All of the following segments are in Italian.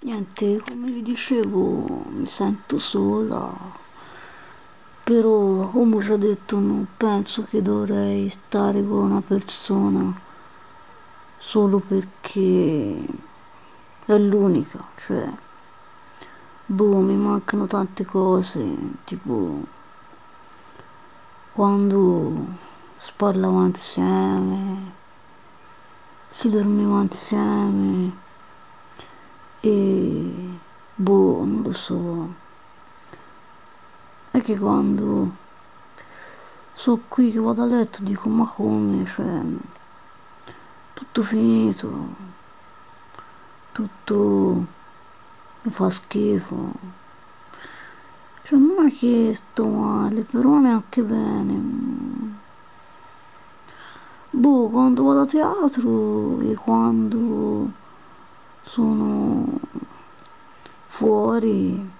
Niente, come vi dicevo, mi sento sola, però come ci ho detto non penso che dovrei stare con una persona solo perché è l'unica, cioè, boh, mi mancano tante cose, tipo quando si parlava insieme, si dormiva insieme e boh, non lo so, è che quando sono qui che vado a letto dico ma come, cioè, tutto finito, tutto mi fa schifo, cioè non è che sto male, però neanche bene. Boh, quando vado a teatro e quando sono fuori,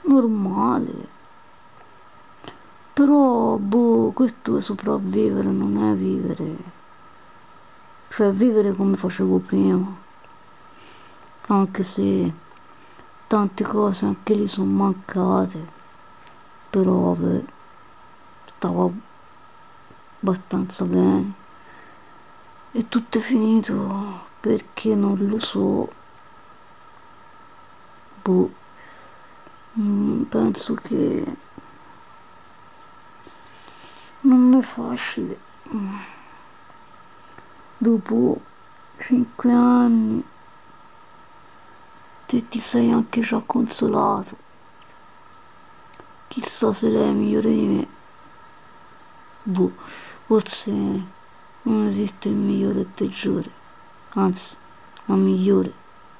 normale. Però, boh, questo è sopravvivere, non è vivere. Cioè, vivere come facevo prima. Anche se tante cose anche lì sono mancate. Però, vabbè, stavo abbastanza bene. E tutto è finito perché non lo so. Boh, penso che non è facile. Dopo 5 anni te ti sei anche già consolato. Chissà se lei è migliore di me. Boh, forse non esiste il migliore e il peggiore. Anzi, la migliore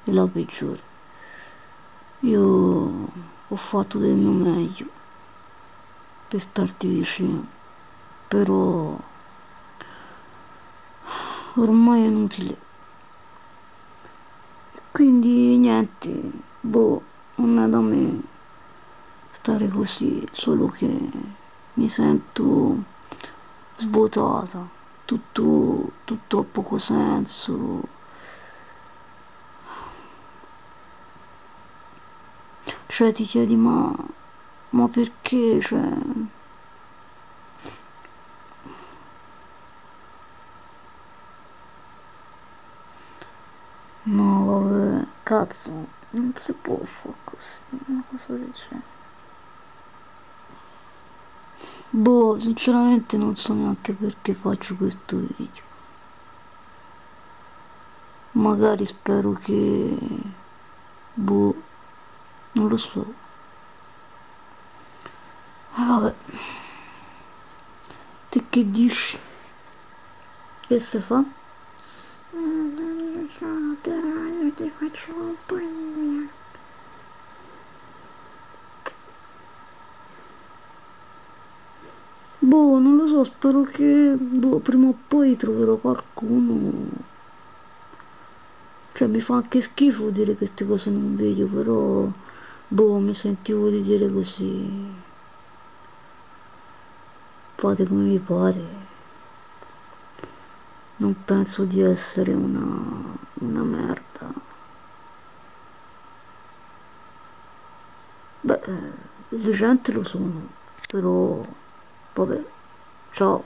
e la peggiore. Io ho fatto del mio meglio per starti vicino. Però ormai è inutile. Quindi niente, boh, non è da me stare così, solo che mi sento svuotata, tutto ha poco senso. Cioè ti chiedi ma perché? Cioè, no, vabbè, cazzo, non si può fare così, una cosa del genere. Boh, sinceramente non so neanche perché faccio questo video. Magari spero che... boh, non lo so. Vabbè, te che dici? Che si fa? Non lo so, però io ti faccio compagnia. Boh, non lo so, spero che boh, prima o poi troverò qualcuno. Cioè mi fa anche schifo dire queste cose in un video, però boh, mi sentivo di dire così. Fate come vi pare. Non penso di essere una merda. Beh, esigente lo sono, però vabbè, ciao.